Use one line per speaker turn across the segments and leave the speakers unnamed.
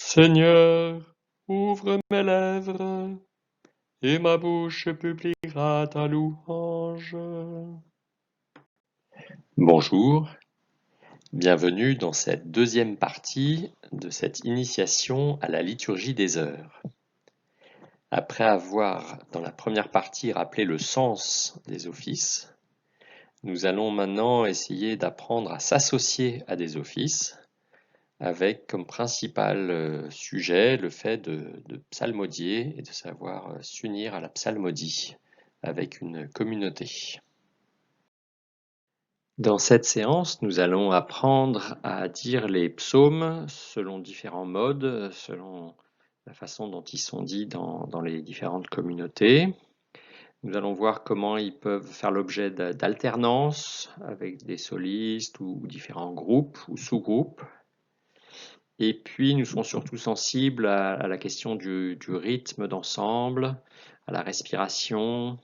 Seigneur, ouvre mes lèvres, et ma bouche publiera ta louange. Bonjour, bienvenue dans cette deuxième partie de cette initiation à la liturgie des heures. Après avoir, dans la première partie, rappelé le sens des offices, nous allons maintenant essayer d'apprendre à s'associer à des offices, avec comme principal sujet le fait de psalmodier et de savoir s'unir à la psalmodie avec une communauté. Dans cette séance, nous allons apprendre à dire les psaumes selon différents modes, selon la façon dont ils sont dits dans les différentes communautés. Nous allons voir comment ils peuvent faire l'objet d'alternance avec des solistes ou différents groupes ou sous-groupes. Et puis, nous serons surtout sensibles à la question du rythme d'ensemble, à la respiration,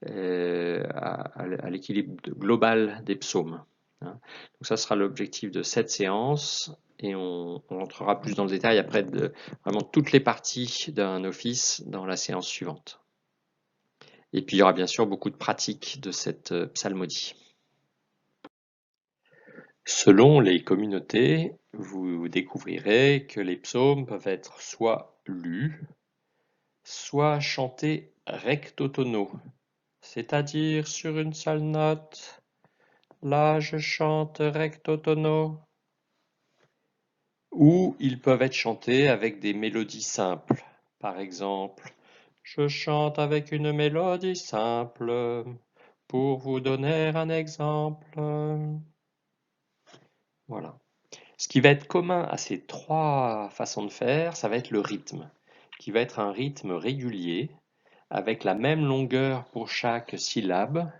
à l'équilibre global des psaumes. Donc ça sera l'objectif de cette séance et on entrera plus dans le détail après de vraiment toutes les parties d'un office dans la séance suivante. Et puis il y aura bien sûr beaucoup de pratiques de cette psalmodie. Selon les communautés, vous découvrirez que les psaumes peuvent être soit lus, soit chantés recto tono, c'est-à-dire sur une seule note. Là, je chante recto tono. Ou ils peuvent être chantés avec des mélodies simples. Par exemple, je chante avec une mélodie simple. Pour vous donner un exemple. Voilà. Ce qui va être commun à ces trois façons de faire, ça va être le rythme, qui va être un rythme régulier, avec la même longueur pour chaque syllabe,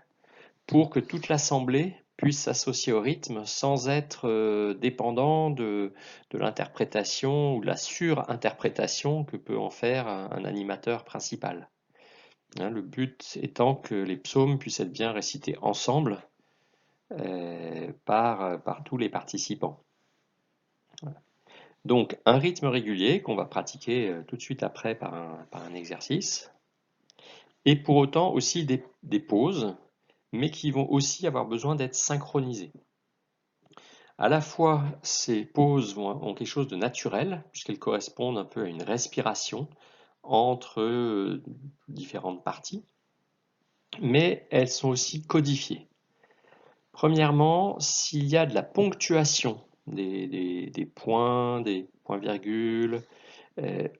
pour que toute l'assemblée puisse s'associer au rythme sans être dépendant de l'interprétation ou de la surinterprétation que peut en faire un animateur principal. Le but étant que les psaumes puissent être bien récités ensemble par tous les participants. Donc, un rythme régulier qu'on va pratiquer tout de suite après par un exercice, et pour autant aussi des pauses, mais qui vont aussi avoir besoin d'être synchronisées. À la fois, ces pauses ont quelque chose de naturel, puisqu'elles correspondent un peu à une respiration entre différentes parties, mais elles sont aussi codifiées. Premièrement, s'il y a de la ponctuation, des points-virgules,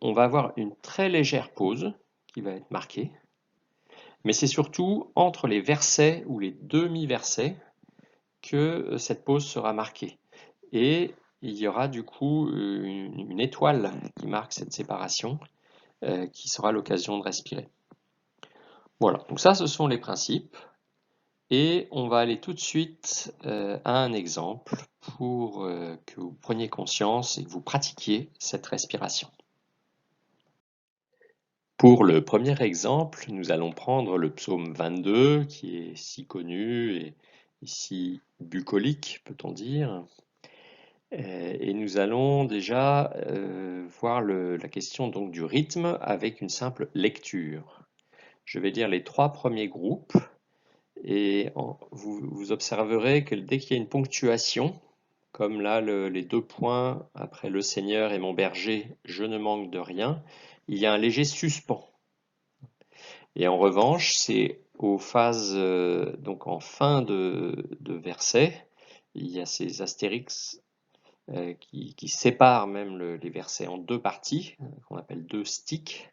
on va avoir une très légère pause qui va être marquée, mais c'est surtout entre les versets ou les demi-versets que cette pause sera marquée. Et il y aura du coup une étoile qui marque cette séparation, qui sera l'occasion de respirer. Voilà, donc ça ce sont les principes. Et on va aller tout de suite à un exemple pour que vous preniez conscience et que vous pratiquiez cette respiration. Pour le premier exemple, nous allons prendre le psaume 22, qui est si connu et si bucolique, peut-on dire. Et nous allons déjà voir la question donc du rythme avec une simple lecture. Je vais lire les trois premiers groupes et vous observerez que dès qu'il y a une ponctuation, comme là les deux points après le Seigneur est mon berger, je ne manque de rien, il y a un léger suspens. Et en revanche, c'est aux phases, donc en fin de verset, il y a ces astérix qui séparent même les versets en deux parties, qu'on appelle deux sticks.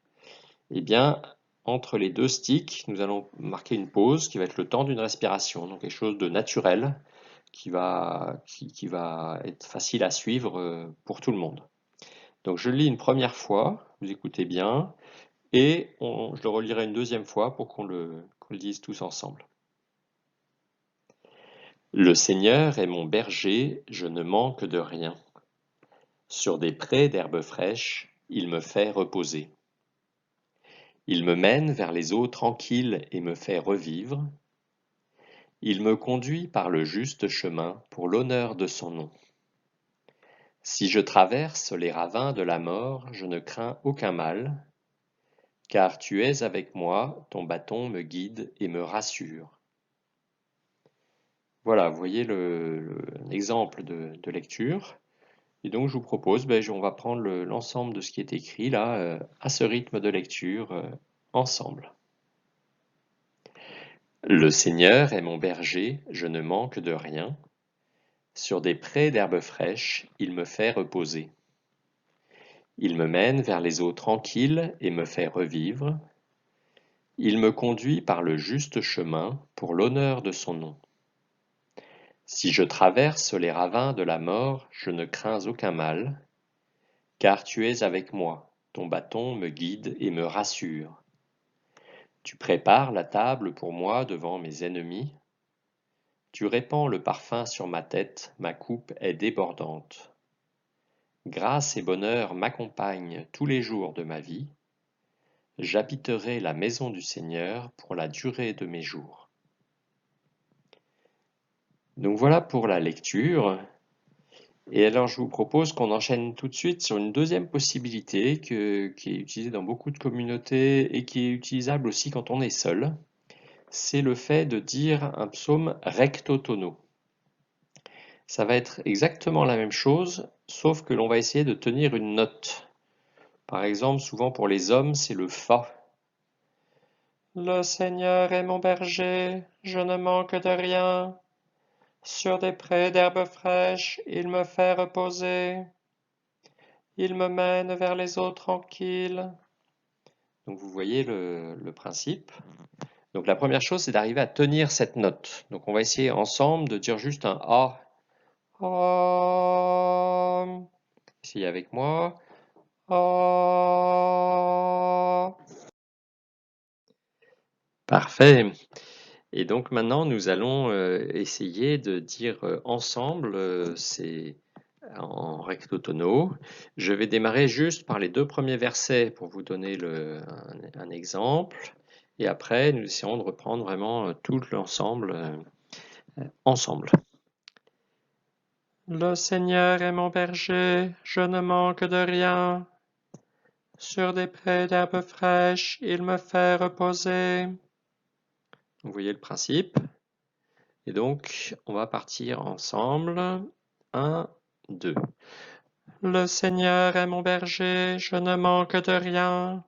Et bien, entre les deux sticks, nous allons marquer une pause qui va être le temps d'une respiration, donc quelque chose de naturel qui va être facile à suivre pour tout le monde. Donc je le lis une première fois, vous écoutez bien, et je le relirai une deuxième fois pour qu'on le dise tous ensemble. Le Seigneur est mon berger, je ne manque de rien. Sur des prés d'herbes fraîches, il me fait reposer. Il me mène vers les eaux tranquilles et me fait revivre. Il me conduit par le juste chemin pour l'honneur de son nom. Si je traverse les ravins de la mort, je ne crains aucun mal, car tu es avec moi, ton bâton me guide et me rassure. Voilà, vous voyez l'exemple de lecture. Et donc je vous propose, on va prendre l'ensemble de ce qui est écrit là, à ce rythme de lecture, ensemble. Le Seigneur est mon berger, je ne manque de rien. Sur des prés d'herbes fraîches, il me fait reposer. Il me mène vers les eaux tranquilles et me fait revivre. Il me conduit par le juste chemin pour l'honneur de son nom. Si je traverse les ravins de la mort, je ne crains aucun mal, car tu es avec moi, ton bâton me guide et me rassure. Tu prépares la table pour moi devant mes ennemis. Tu répands le parfum sur ma tête, ma coupe est débordante. Grâce et bonheur m'accompagnent tous les jours de ma vie. J'habiterai la maison du Seigneur pour la durée de mes jours. Donc voilà pour la lecture. Et alors je vous propose qu'on enchaîne tout de suite sur une deuxième possibilité qui est utilisée dans beaucoup de communautés et qui est utilisable aussi quand on est seul. C'est le fait de dire un psaume recto tono. Ça va être exactement la même chose, sauf que l'on va essayer de tenir une note. Par exemple, souvent pour les hommes, c'est le fa. Le Seigneur est mon berger, je ne manque de rien. Sur des prés d'herbes fraîches, il me fait reposer. Il me mène vers les eaux tranquilles. Donc vous voyez le principe. Donc la première chose, c'est d'arriver à tenir cette note. Donc on va essayer ensemble de dire juste un A. Om. Essayez avec moi. A. Parfait. Et donc maintenant, nous allons essayer de dire ensemble, c'est en recto tono. Je vais démarrer juste par les deux premiers versets pour vous donner un exemple. Et après, nous essaierons de reprendre vraiment tout l'ensemble ensemble. Le Seigneur est mon berger, je ne manque de rien. Sur des prés d'herbes fraîches, il me fait reposer. Vous voyez le principe. Et donc, on va partir ensemble. 1, 2. Le Seigneur est mon berger, je ne manque de rien.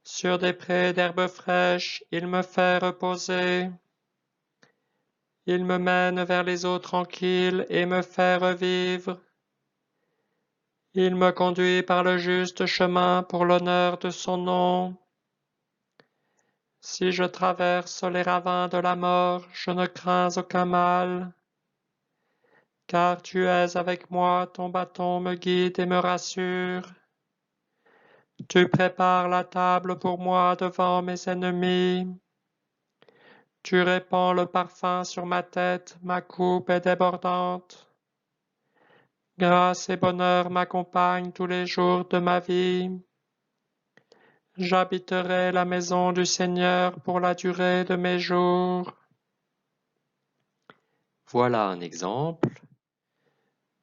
Sur des prés d'herbes fraîches, il me fait reposer. Il me mène vers les eaux tranquilles et me fait revivre. Il me conduit par le juste chemin pour l'honneur de son nom. Si je traverse les ravins de la mort, je ne crains aucun mal. Car tu es avec moi, ton bâton me guide et me rassure. Tu prépares la table pour moi devant mes ennemis. Tu répands le parfum sur ma tête, ma coupe est débordante. Grâce et bonheur m'accompagnent tous les jours de ma vie. J'habiterai la maison du Seigneur pour la durée de mes jours. Voilà un exemple.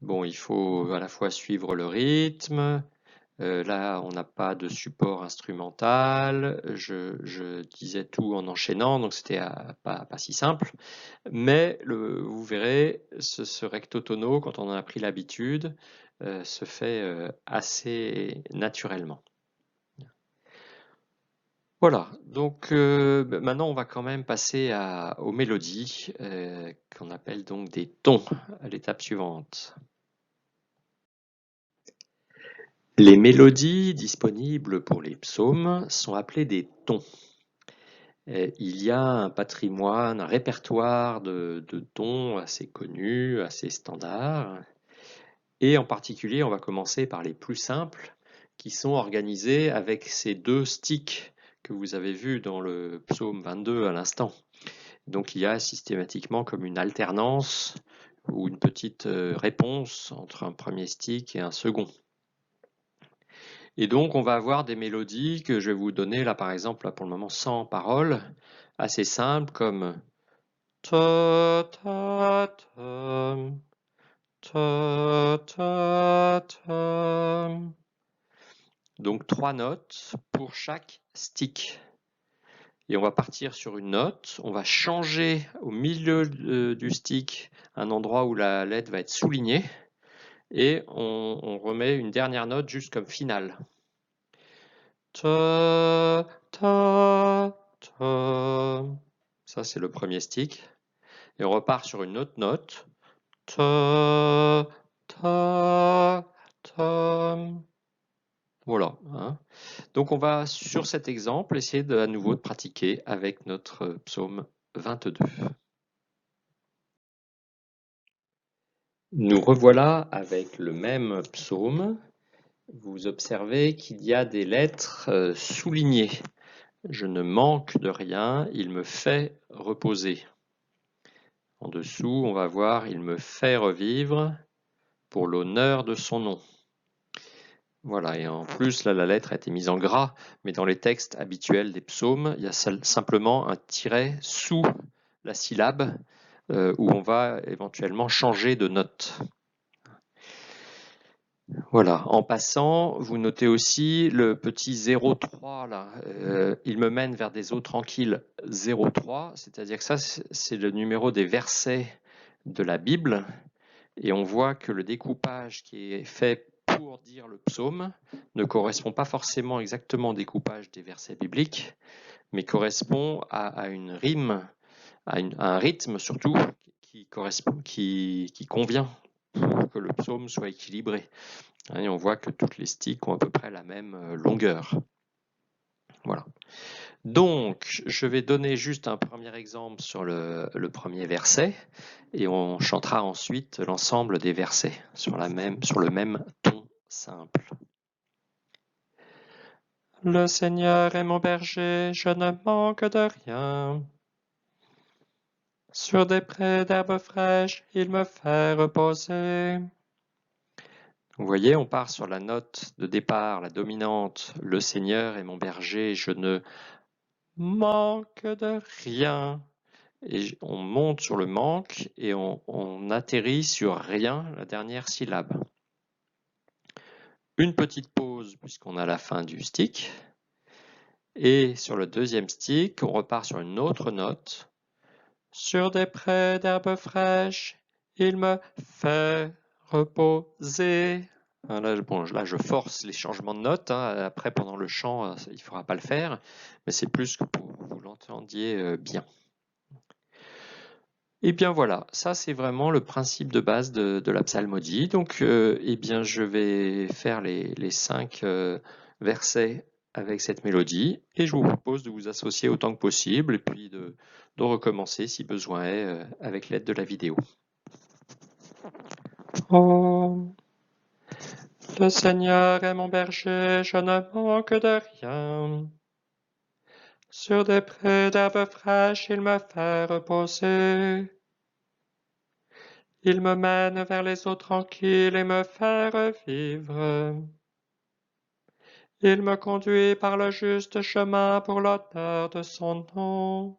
Bon, il faut à la fois suivre le rythme. Là, on n'a pas de support instrumental. Je disais tout en enchaînant, donc c'était pas si simple. Mais vous verrez, ce recto tono, quand on en a pris l'habitude, se fait assez naturellement. Voilà, donc maintenant on va quand même passer aux mélodies qu'on appelle donc des tons à l'étape suivante. Les mélodies disponibles pour les psaumes sont appelées des tons. Il y a un patrimoine, un répertoire de tons assez connus, assez standards. Et en particulier, on va commencer par les plus simples, qui sont organisés avec ces deux sticks que vous avez vus dans le psaume 22 à l'instant. Donc il y a systématiquement comme une alternance ou une petite réponse entre un premier stick et un second. Et donc on va avoir des mélodies que je vais vous donner là par exemple là, pour le moment sans paroles, assez simples comme ta ta ta ta, ta, ta. Donc 3 notes pour chaque stick. Et on va partir sur une note, on va changer au milieu du stick un endroit où la lettre va être soulignée et on remet une dernière note juste comme finale. Ta, ta, ta. Ça c'est le premier stick. Et on repart sur une autre note. Ta, ta, ta. Voilà. Hein. Donc on va sur cet exemple essayer à nouveau de pratiquer avec notre psaume 22. Nous revoilà avec le même psaume. Vous observez qu'il y a des lettres soulignées. Je ne manque de rien, il me fait reposer. En dessous, on va voir, il me fait revivre pour l'honneur de son nom. Voilà, et en plus, là, la lettre a été mise en gras, mais dans les textes habituels des psaumes, il y a simplement un tiret sous la syllabe où on va éventuellement changer de note. Voilà, en passant, vous notez aussi le petit 0,3 là. Il me mène vers des eaux tranquilles 0,3, c'est-à-dire que ça, c'est le numéro des versets de la Bible. Et on voit que le découpage qui est fait pour dire le psaume ne correspond pas forcément exactement au découpage des versets bibliques, mais correspond à une rime, à un rythme surtout qui convient pour que le psaume soit équilibré. Et on voit que toutes les sticks ont à peu près la même longueur. Voilà. Donc, je vais donner juste un premier exemple sur le premier verset et on chantera ensuite l'ensemble des versets sur le même ton simple. Le Seigneur est mon berger, je ne manque de rien. Sur des prés d'herbes fraîches, il me fait reposer. Vous voyez, on part sur la note de départ, la dominante. Le Seigneur est mon berger, je ne manque de rien. Et on monte sur le manque et on atterrit sur rien, la dernière syllabe. Une petite pause puisqu'on a la fin du stick. Et sur le deuxième stick, on repart sur une autre note. Sur des prés d'herbes fraîches, il me fait reposer. Là, je force les changements de notes. Hein. Après, pendant le chant, il ne faudra pas le faire, mais c'est plus que pour que vous l'entendiez bien. Et bien voilà, ça c'est vraiment le principe de base de la psalmodie. Donc, eh bien, je vais faire les 5 versets avec cette mélodie et je vous propose de vous associer autant que possible et puis de recommencer si besoin est avec l'aide de la vidéo. Oh, le Seigneur est mon berger, je ne manque de rien. Sur des prés d'herbes fraîches, il me fait reposer. Il me mène vers les eaux tranquilles et me fait revivre. Il me conduit par le juste chemin pour l'auteur de son nom.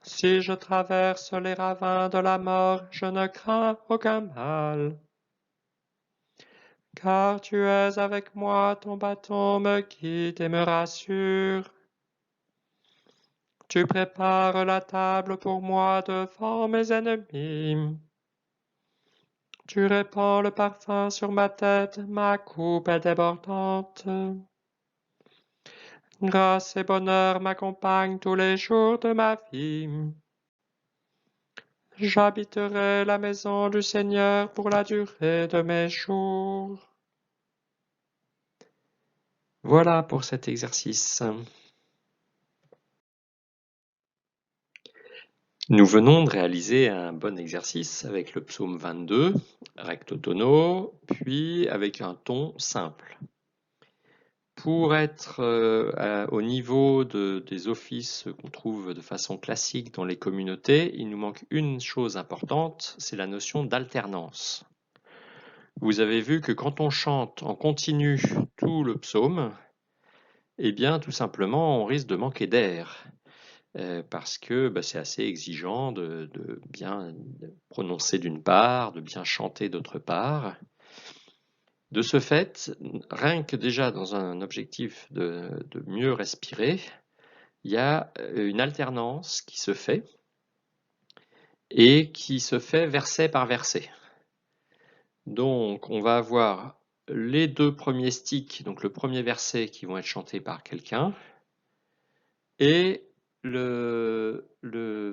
Si je traverse les ravins de la mort, je ne crains aucun mal. Car tu es avec moi, ton bâton me guide et me rassure. Tu prépares la table pour moi devant mes ennemis. Tu répands le parfum sur ma tête, ma coupe est débordante. Grâce et bonheur m'accompagnent tous les jours de ma vie. J'habiterai la maison du Seigneur pour la durée de mes jours. Voilà pour cet exercice. Nous venons de réaliser un bon exercice avec le psaume 22, recto tono, puis avec un ton simple. Pour être au niveau des offices qu'on trouve de façon classique dans les communautés, il nous manque une chose importante, c'est la notion d'alternance. Vous avez vu que quand on chante en continu tout le psaume, eh bien tout simplement on risque de manquer d'air. parce que bah, c'est assez exigeant de bien prononcer d'une part, de bien chanter d'autre part. De ce fait, rien que déjà dans un objectif de mieux respirer, il y a une alternance qui se fait et qui se fait verset par verset. Donc on va avoir les deux premiers sticks, donc le premier verset qui vont être chantés par quelqu'un, et le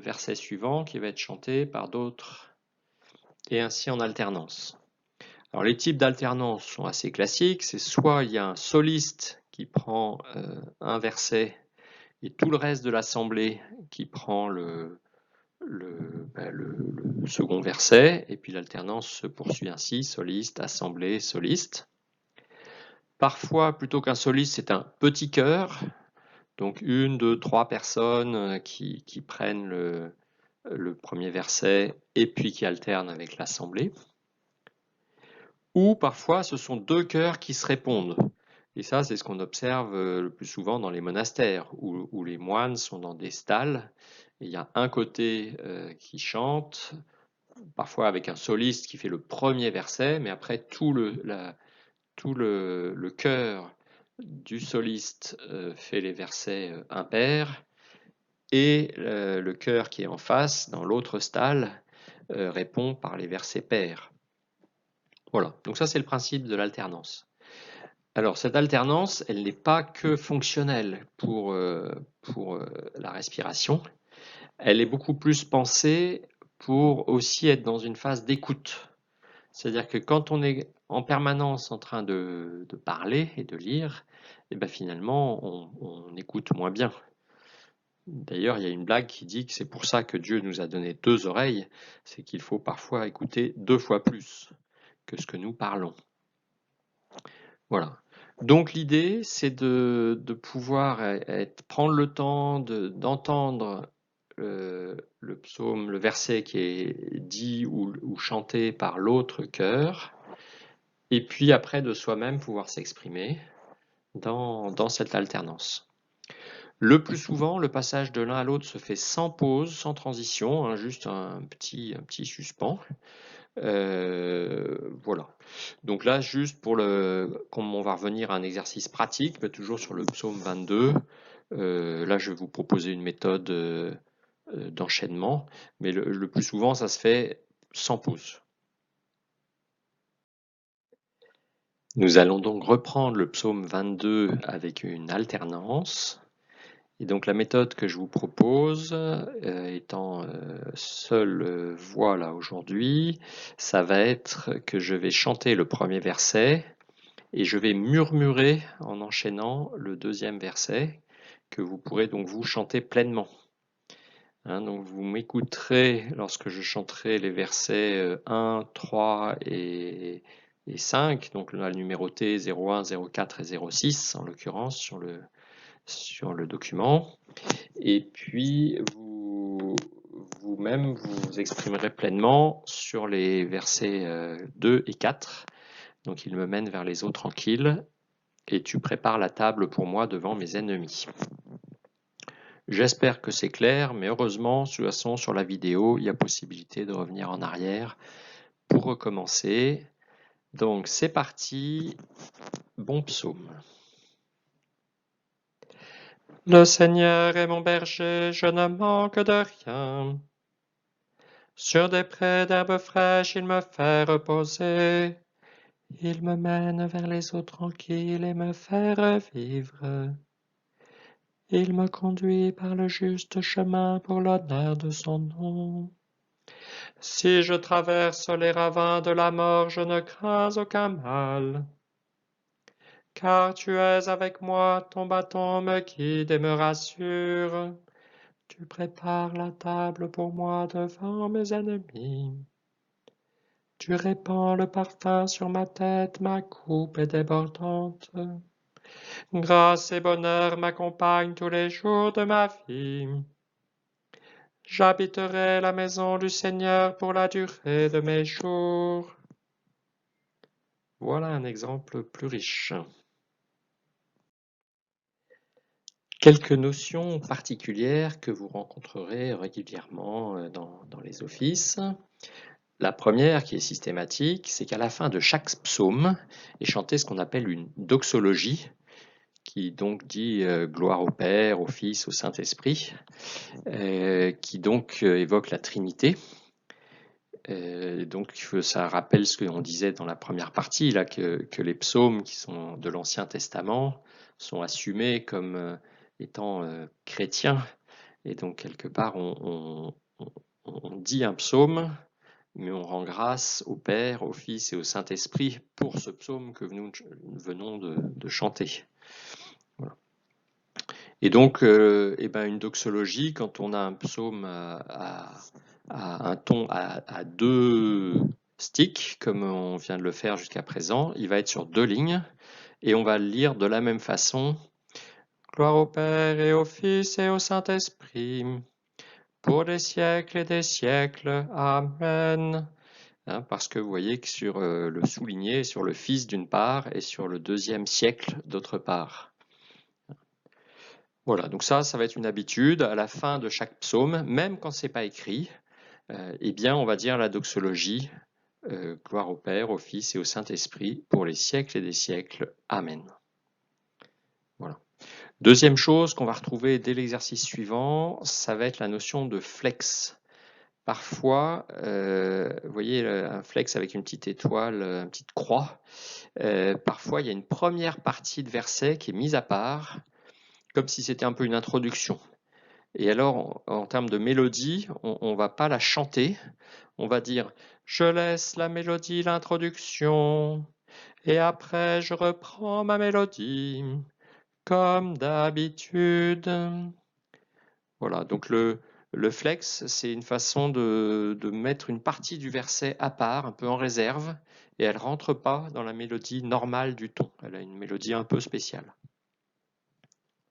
verset suivant qui va être chanté par d'autres, et ainsi en alternance. Alors les types d'alternance sont assez classiques, c'est soit il y a un soliste qui prend un verset et tout le reste de l'assemblée qui prend le second verset, et puis l'alternance se poursuit ainsi, soliste, assemblée, soliste. Parfois, plutôt qu'un soliste, c'est un petit chœur, donc une, deux, trois personnes qui prennent le premier verset et puis qui alternent avec l'assemblée. Ou parfois, ce sont deux chœurs qui se répondent. Et ça, c'est ce qu'on observe le plus souvent dans les monastères, où les moines sont dans des stalles. Et il y a un côté qui chante, parfois avec un soliste qui fait le premier verset, mais après tout le chœur du soliste fait les versets impairs, et le chœur qui est en face, dans l'autre stalle, répond par les versets pairs. Voilà, donc ça c'est le principe de l'alternance. Alors cette alternance, elle n'est pas que fonctionnelle pour la respiration, elle est beaucoup plus pensée pour aussi être dans une phase d'écoute. C'est-à-dire que quand on est en permanence en train de parler et de lire, et ben finalement on écoute moins bien. D'ailleurs, il y a une blague qui dit que c'est pour ça que Dieu nous a donné deux oreilles, c'est qu'il faut parfois écouter deux fois plus que ce que nous parlons. Voilà. Donc l'idée, c'est de pouvoir prendre le temps d'entendre le psaume, le verset qui est dit ou chanté par l'autre chœur, et puis après de soi-même pouvoir s'exprimer dans cette alternance. Le plus souvent, le passage de l'un à l'autre se fait sans pause, sans transition, hein, juste un petit suspens. Voilà. Donc là, juste comme on va revenir à un exercice pratique, mais toujours sur le psaume 22, là je vais vous proposer une méthode d'enchaînement, mais le plus souvent ça se fait sans pause. Nous allons donc reprendre le psaume 22 avec une alternance. Et donc la méthode que je vous propose, étant seule voix là aujourd'hui, ça va être que je vais chanter le premier verset et je vais murmurer en enchaînant le deuxième verset que vous pourrez donc vous chanter pleinement. Hein, donc vous m'écouterez lorsque je chanterai les versets 1, 3 et 5, donc on a numéroté 01, 04 et 06 en l'occurrence sur le document. Et puis vous-même vous exprimerez pleinement sur les versets 2 et 4. Donc il me mène vers les eaux tranquilles, et tu prépares la table pour moi devant mes ennemis. J'espère que c'est clair, mais heureusement, de toute façon, sur la vidéo, il y a possibilité de revenir en arrière pour recommencer. Donc c'est parti, bon psaume. Le Seigneur est mon berger, je ne manque de rien. Sur des prés d'herbes fraîches, il me fait reposer. Il me mène vers les eaux tranquilles et me fait revivre. Il me conduit par le juste chemin pour l'honneur de son nom. Si je traverse les ravins de la mort, je ne crains aucun mal. Car tu es avec moi, ton bâton me guide et me rassure. Tu prépares la table pour moi devant mes ennemis. Tu répands le parfum sur ma tête, ma coupe est débordante. Grâce et bonheur m'accompagnent tous les jours de ma vie. J'habiterai la maison du Seigneur pour la durée de mes jours. Voilà un exemple plus riche. Quelques notions particulières que vous rencontrerez régulièrement dans les offices. La première, qui est systématique, c'est qu'à la fin de chaque psaume est chantée ce qu'on appelle une doxologie, qui donc dit gloire au Père, au Fils, au Saint-Esprit, qui donc évoque la Trinité. Donc ça rappelle ce qu'on disait dans la première partie, là, que les psaumes qui sont de l'Ancien Testament sont assumés comme étant chrétiens. Et donc quelque part, on dit un psaume, mais on rend grâce au Père, au Fils et au Saint-Esprit pour ce psaume que nous venons de chanter. Voilà. Et donc, une doxologie, quand on a un psaume à un ton à deux sticks, comme on vient de le faire jusqu'à présent, il va être sur 2 lignes, et on va le lire de la même façon. Gloire au Père et au Fils et au Saint-Esprit, pour des siècles et des siècles. Amen. Hein, parce que vous voyez que sur le souligné, sur le Fils d'une part, et sur le 2e siècle d'autre part. Voilà, donc ça va être une habitude. À la fin de chaque psaume, même quand c'est pas écrit, eh bien, on va dire la doxologie, gloire au Père, au Fils et au Saint-Esprit, pour les siècles et des siècles. Amen. Voilà. Deuxième chose qu'on va retrouver dès l'exercice suivant, ça va être la notion de flex. Parfois, vous voyez un flex avec une petite étoile, une petite croix. Parfois, il y a une première partie de verset qui est mise à part, comme si c'était un peu une introduction. Et alors, en termes de mélodie, on ne va pas la chanter. On va dire « Je laisse la mélodie, l'introduction, et après je reprends ma mélodie, comme d'habitude. » Voilà, donc le flex, c'est une façon de mettre une partie du verset à part, un peu en réserve, et elle ne rentre pas dans la mélodie normale du ton. Elle a une mélodie un peu spéciale.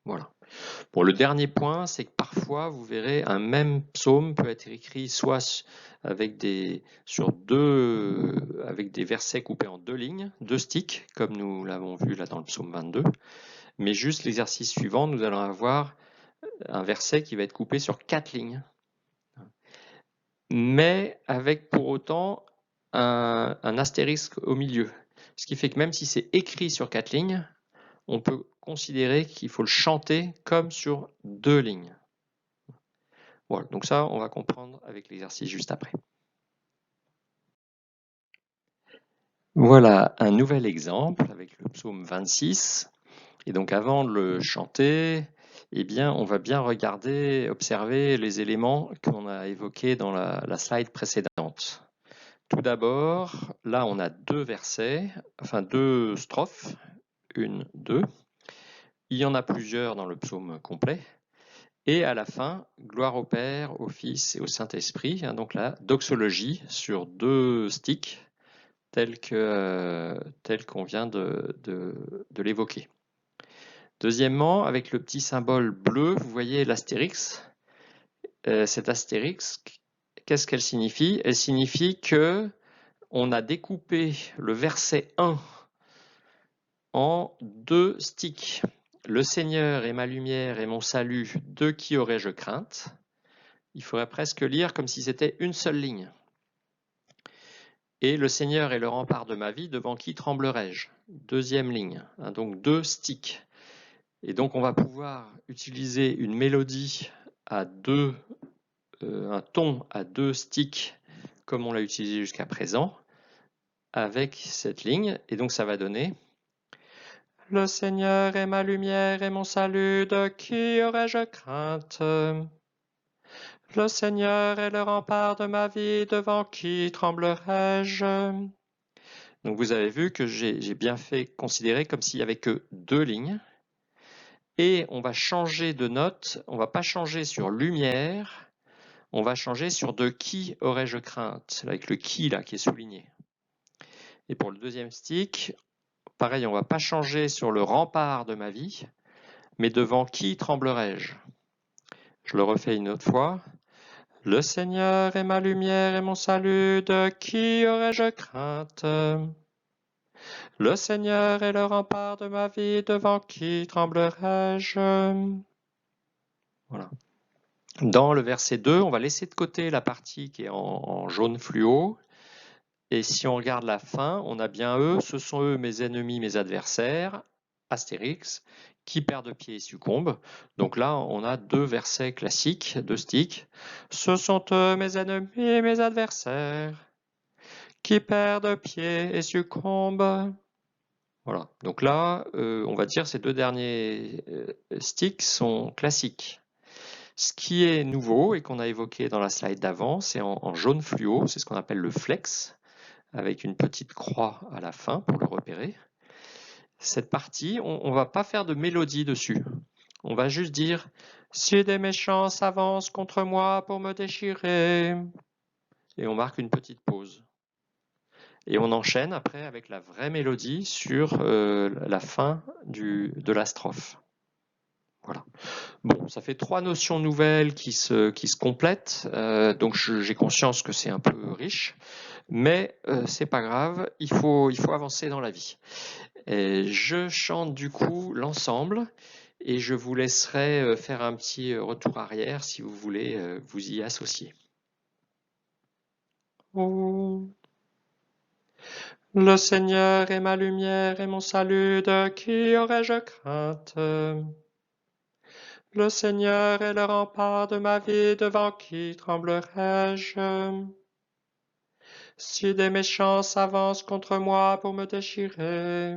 Voilà. Bon, le dernier point, c'est que parfois, vous verrez, un même psaume peut être écrit soit avec des versets coupés en 2 lignes, 2 sticks, comme nous l'avons vu là dans le psaume 22, mais juste l'exercice suivant, nous allons avoir un verset qui va être coupé sur 4 lignes, mais avec pour autant un astérisque au milieu. Ce qui fait que même si c'est écrit sur 4 lignes, on peut considérer qu'il faut le chanter comme sur 2 lignes. Voilà, donc ça, on va comprendre avec l'exercice juste après. Voilà un nouvel exemple avec le psaume 26. Et donc avant de le chanter, eh bien, on va bien regarder, observer les éléments qu'on a évoqués dans la slide précédente. Tout d'abord, là, on a 2 versets, enfin 2 strophes, 1, 2. Il y en a plusieurs dans le psaume complet. Et à la fin, gloire au Père, au Fils et au Saint-Esprit. Hein, donc la doxologie sur 2 sticks, tel qu'on vient de l'évoquer. Deuxièmement, avec le petit symbole bleu, vous voyez l'astérix. Cette astérix, qu'est-ce qu'elle signifie? Elle signifie que on a découpé le verset 1 en 2 sticks. Le Seigneur est ma lumière et mon salut, de qui aurais-je crainte? Il faudrait presque lire comme si c'était une seule ligne. Et le Seigneur est le rempart de ma vie, devant qui tremblerai-je? 2e ligne, hein, donc 2 sticks. Et donc on va pouvoir utiliser une mélodie à un ton à 2 sticks, comme on l'a utilisé jusqu'à présent, avec cette ligne. Et donc ça va donner « Le Seigneur est ma lumière et mon salut, de qui aurais-je crainte? Le Seigneur est le rempart de ma vie, devant qui tremblerai-je? » Donc vous avez vu que j'ai bien fait considérer comme s'il n'y avait que 2 lignes. Et on va changer de note, on ne va pas changer sur lumière, on va changer sur de qui aurais-je crainte, avec le qui là qui est souligné. Et pour le 2e stick, pareil, on ne va pas changer sur le rempart de ma vie, mais devant qui tremblerai-je? Je le refais une autre fois. Le Seigneur est ma lumière et mon salut, de qui aurais-je crainte? Le Seigneur est le rempart de ma vie, devant qui tremblerai-je? Voilà. Dans le verset 2, on va laisser de côté la partie qui est en jaune fluo. Et si on regarde la fin, on a bien eux, ce sont eux mes ennemis, mes adversaires, Astérix, qui perdent pied et succombent. Donc là, on a deux versets classiques de Stick. Ce sont eux mes ennemis, mes adversaires, qui perdent pied et succombent. Voilà. Donc là, on va dire ces deux derniers sticks sont classiques. Ce qui est nouveau et qu'on a évoqué dans la slide d'avant, c'est en jaune fluo, c'est ce qu'on appelle le flex, avec une petite croix à la fin pour le repérer. Cette partie, on ne va pas faire de mélodie dessus. On va juste dire « Si des méchants s'avancent contre moi pour me déchirer », et on marque une petite pause. Et on enchaîne après avec la vraie mélodie sur la fin de la strophe. Voilà. Bon, ça fait trois notions nouvelles qui se complètent, donc j'ai conscience que c'est un peu riche, mais c'est pas grave, il faut avancer dans la vie. Et je chante du coup l'ensemble et je vous laisserai faire un petit retour arrière si vous voulez vous y associer. Oh. Le Seigneur est ma lumière et mon salut, de qui aurais-je crainte? Le Seigneur est le rempart de ma vie, devant qui tremblerais-je? Si des méchants s'avancent contre moi pour me déchirer,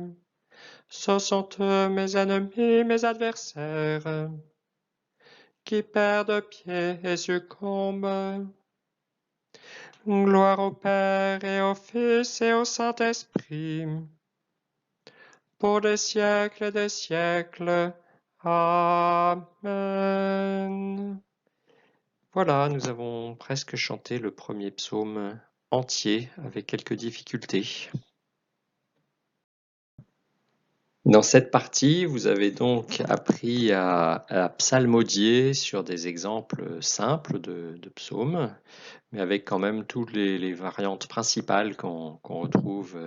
ce sont eux mes ennemis, mes adversaires, qui perdent pied et succombent. Gloire au Père et au Fils et au Saint-Esprit, pour des siècles et des siècles. Amen. Voilà, nous avons presque chanté le premier psaume entier avec quelques difficultés. Dans cette partie, vous avez donc appris à psalmodier sur des exemples simples de psaumes, mais avec quand même toutes les variantes principales qu'on retrouve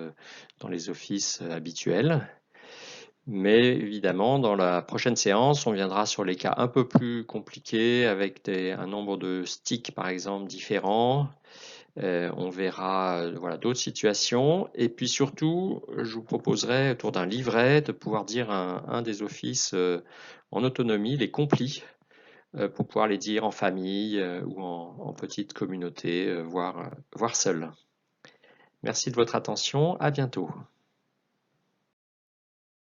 dans les offices habituels. Mais évidemment, dans la prochaine séance, on viendra sur les cas un peu plus compliqués avec un nombre de sticks, par exemple, différents. On verra voilà, d'autres situations. Et puis surtout, je vous proposerai, autour d'un livret, de pouvoir dire un des offices en autonomie, les complis, pour pouvoir les dire en famille ou en petite communauté, voire seul. Merci de votre attention. À bientôt.